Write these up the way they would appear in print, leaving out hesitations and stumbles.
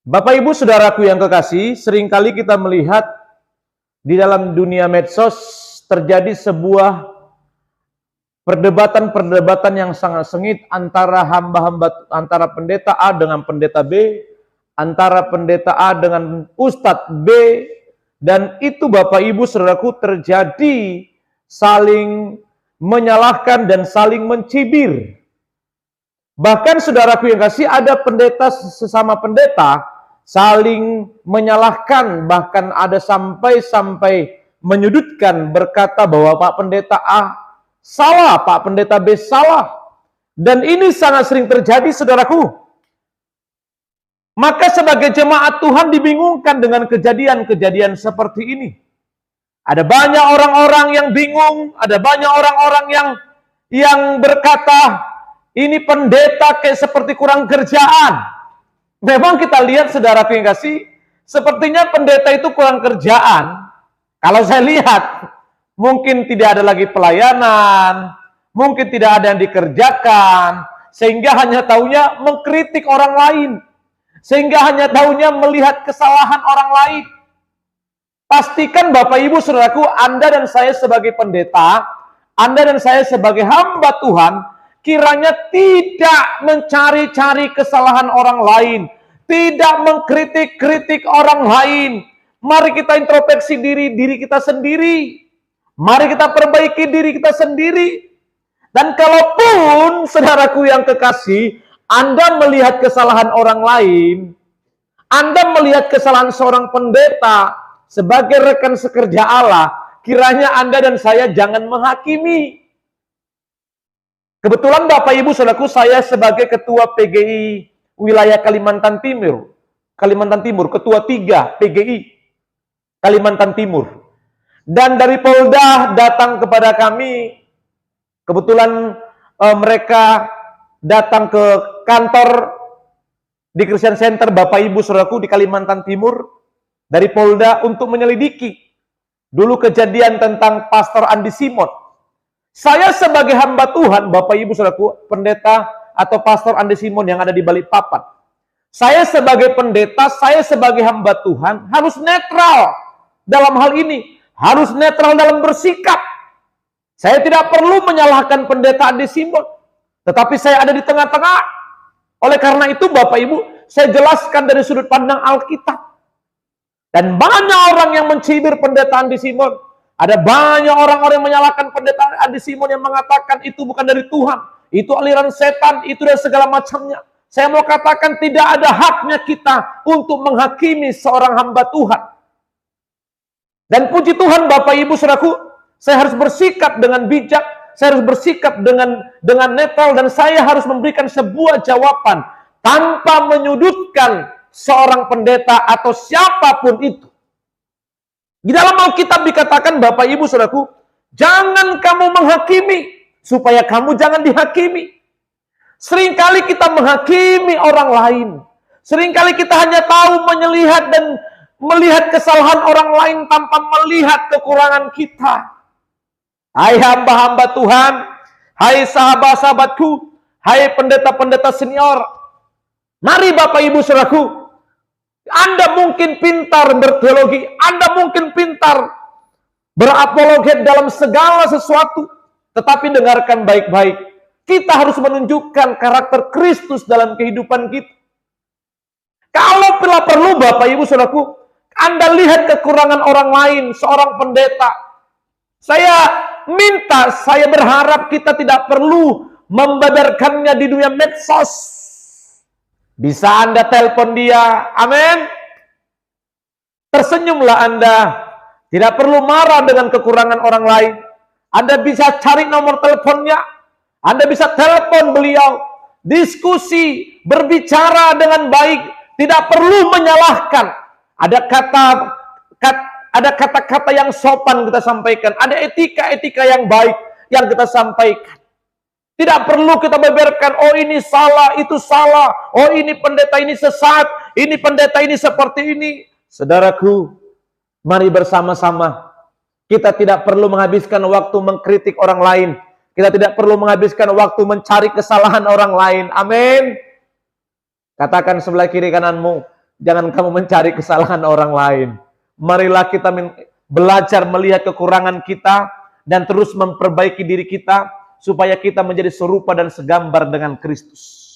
Bapak Ibu Saudaraku yang kekasih, seringkali kita melihat di dalam dunia medsos terjadi sebuah perdebatan-perdebatan yang sangat sengit antara antara pendeta A dengan pendeta B, antara pendeta A dengan Ustadz B, dan itu Bapak Ibu Saudaraku terjadi saling menyalahkan dan saling mencibir. Bahkan saudaraku yang kasih, ada pendeta sesama pendeta saling menyalahkan, bahkan ada sampai menyudutkan, berkata bahwa Pak Pendeta A salah, Pak Pendeta B salah. Dan ini sangat sering terjadi saudaraku. Maka sebagai jemaat Tuhan dibingungkan dengan kejadian-kejadian seperti ini. Ada banyak orang-orang yang bingung, ada banyak orang-orang yang berkata, ini pendeta kayak seperti kurang kerjaan. Memang kita lihat saudaraku yang kasih, sepertinya pendeta itu kurang kerjaan. Kalau saya lihat, mungkin tidak ada lagi pelayanan, mungkin tidak ada yang dikerjakan, sehingga hanya taunya mengkritik orang lain, sehingga hanya taunya melihat kesalahan orang lain. Pastikan Bapak Ibu Saudaraku, Anda dan saya sebagai pendeta, Anda dan saya sebagai hamba Tuhan, kiranya tidak mencari-cari kesalahan orang lain, tidak mengkritik-kritik orang lain. Mari kita introspeksi diri kita sendiri. Mari kita perbaiki diri kita sendiri. Dan kalaupun saudaraku yang kekasih, Anda melihat kesalahan orang lain, Anda melihat kesalahan seorang pendeta sebagai rekan sekerja Allah, kiranya Anda dan saya jangan menghakimi. Kebetulan Bapak Ibu Saudaraku, saya sebagai ketua PGI wilayah Kalimantan Timur, ketua 3 PGI Kalimantan Timur. Dan dari Polda datang kepada kami, kebetulan mereka datang ke kantor di Christian Center Bapak Ibu Saudaraku di Kalimantan Timur dari Polda untuk menyelidiki dulu kejadian tentang Pastor Andi Simon. Saya sebagai hamba Tuhan, Bapak Ibu Saudaraku, pendeta atau Pastor Andi Simon yang ada di Balikpapan. Saya sebagai pendeta, saya sebagai hamba Tuhan harus netral dalam hal ini. Harus netral dalam bersikap. Saya tidak perlu menyalahkan pendeta Andi Simon. Tetapi saya ada di tengah-tengah. Oleh karena itu Bapak Ibu, saya jelaskan dari sudut pandang Alkitab. Dan banyak orang yang mencibir pendeta Andi Simon. Ada banyak orang-orang yang menyalahkan pendeta Andi Simon yang mengatakan itu bukan dari Tuhan. Itu aliran setan, itu dan segala macamnya. Saya mau katakan tidak ada haknya kita untuk menghakimi seorang hamba Tuhan. Dan puji Tuhan Bapak Ibu Saudaraku, saya harus bersikap dengan bijak, saya harus bersikap dengan netral, dan saya harus memberikan sebuah jawaban tanpa menyudutkan seorang pendeta atau siapapun itu. Di dalam Alkitab dikatakan Bapak Ibu Saudaraku, jangan kamu menghakimi, supaya kamu jangan dihakimi. Seringkali kita menghakimi orang lain. Seringkali kita hanya tahu melihat dan melihat kesalahan orang lain tanpa melihat kekurangan kita. Hai hamba-hamba Tuhan, hai sahabat-sahabatku, hai pendeta-pendeta senior, mari Bapak Ibu Saudaraku, Anda mungkin pintar berteologi, Anda mungkin pintar berapologet dalam segala sesuatu, tetapi dengarkan baik-baik. Kita harus menunjukkan karakter Kristus dalam kehidupan kita. Kalau perlu Bapak Ibu Saudaraku, Anda lihat kekurangan orang lain, seorang pendeta. Saya berharap kita tidak perlu membeberkannya di dunia medsos. Bisa Anda telepon dia, amin. Tersenyumlah Anda. Tidak perlu marah dengan kekurangan orang lain. Anda bisa cari nomor teleponnya. Anda bisa telepon beliau. Diskusi, berbicara dengan baik. Tidak perlu menyalahkan. Ada kata-kata yang sopan kita sampaikan. Ada etika-etika yang baik yang kita sampaikan. Tidak perlu kita beberkan, oh ini salah, itu salah. Oh ini pendeta ini sesat. Ini pendeta ini seperti ini. Saudaraku, mari bersama-sama. Kita tidak perlu menghabiskan waktu mengkritik orang lain. Kita tidak perlu menghabiskan waktu mencari kesalahan orang lain. Amin. Katakan sebelah kiri kananmu, Jangan kamu mencari kesalahan orang lain. Marilah kita belajar melihat kekurangan kita dan terus memperbaiki diri kita supaya kita menjadi serupa dan segambar dengan Kristus.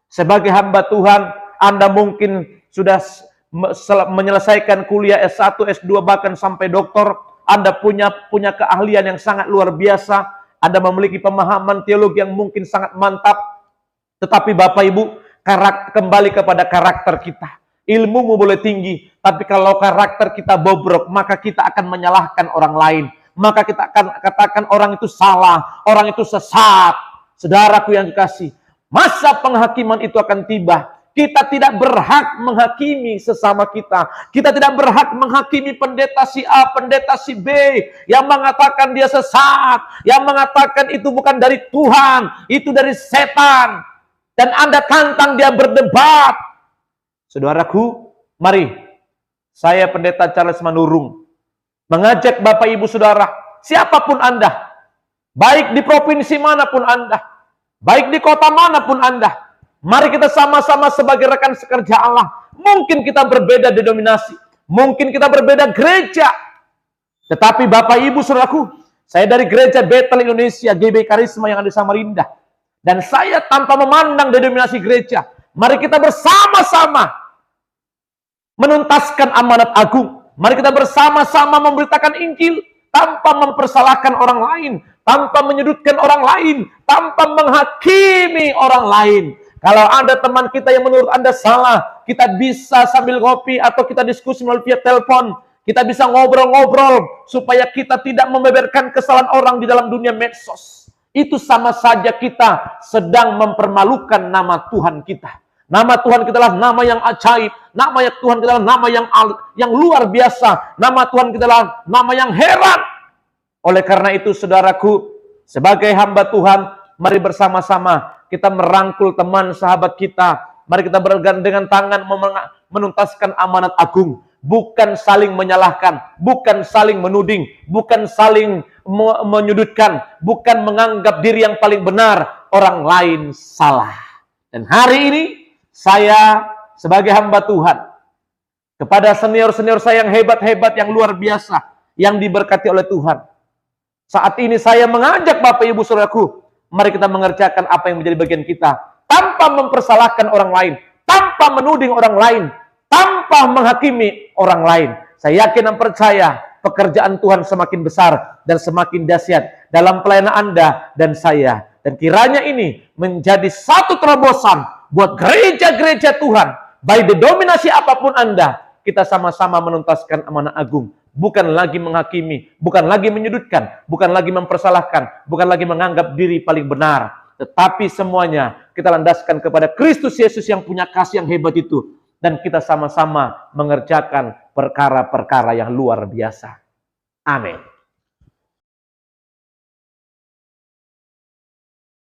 Sebagai hamba Tuhan, Anda mungkin sudah menyelesaikan kuliah S1, S2, bahkan sampai doktor. Anda punya keahlian yang sangat luar biasa. Anda memiliki pemahaman teologi yang mungkin sangat mantap. Tetapi Bapak Ibu, kembali kepada karakter kita. Ilmumu boleh tinggi, tapi kalau karakter kita bobrok, maka kita akan menyalahkan orang lain. Maka kita akan katakan orang itu salah, orang itu sesat. Saudaraku yang dikasih, masa penghakiman itu akan tiba. Kita tidak berhak menghakimi sesama kita. Kita tidak berhak menghakimi pendeta si A, pendeta si B, yang mengatakan dia sesat, yang mengatakan itu bukan dari Tuhan, itu dari setan. Dan Anda tantang dia berdebat. Saudaraku, mari saya pendeta Charles Manurung mengajak Bapak Ibu Saudara, siapapun Anda, baik di provinsi manapun Anda, baik di kota manapun Anda, mari kita sama-sama sebagai rekan sekerja Allah. Mungkin kita berbeda denominasi, mungkin kita berbeda gereja, tetapi Bapak Ibu Saudaraku, saya dari gereja Bethel Indonesia, GB Karisma yang ada di Samarinda, dan saya tanpa memandang denominasi gereja, mari kita bersama-sama menuntaskan amanat agung. Mari kita bersama-sama memberitakan Injil tanpa mempersalahkan orang lain, tanpa menyudutkan orang lain, tanpa menghakimi orang lain. Kalau ada teman kita yang menurut Anda salah, kita bisa sambil ngopi atau kita diskusi melalui via telepon. Kita bisa ngobrol-ngobrol supaya kita tidak membeberkan kesalahan orang di dalam dunia medsos. Itu sama saja kita sedang mempermalukan nama Tuhan kita. Nama Tuhan kita adalah nama yang ajaib. Nama Tuhan kita adalah nama yang luar biasa. Nama Tuhan kita adalah nama yang heran. Oleh karena itu, saudaraku, sebagai hamba Tuhan, mari bersama-sama kita merangkul teman sahabat kita. Mari kita bergandengan tangan menuntaskan amanat agung. Bukan saling menyalahkan, bukan saling menuding, bukan saling menyudutkan, bukan menganggap diri yang paling benar, orang lain salah. Dan hari ini, saya sebagai hamba Tuhan, kepada senior-senior saya yang hebat-hebat, yang luar biasa, yang diberkati oleh Tuhan, saat ini saya mengajak Bapak Ibu Saudaraku, mari kita mengerjakan apa yang menjadi bagian kita, tanpa mempersalahkan orang lain, tanpa menuding orang lain, tanpa menghakimi orang lain. Saya yakin dan percaya pekerjaan Tuhan semakin besar dan semakin dahsyat dalam pelayanan Anda dan saya. Dan kiranya ini menjadi satu terobosan buat gereja-gereja Tuhan, baik denominasi apapun Anda, kita sama-sama menuntaskan amanah agung. Bukan lagi menghakimi, bukan lagi menyudutkan, bukan lagi mempersalahkan, bukan lagi menganggap diri paling benar. Tetapi semuanya kita landaskan kepada Kristus Yesus yang punya kasih yang hebat itu. Dan kita sama-sama mengerjakan perkara-perkara yang luar biasa. Amin.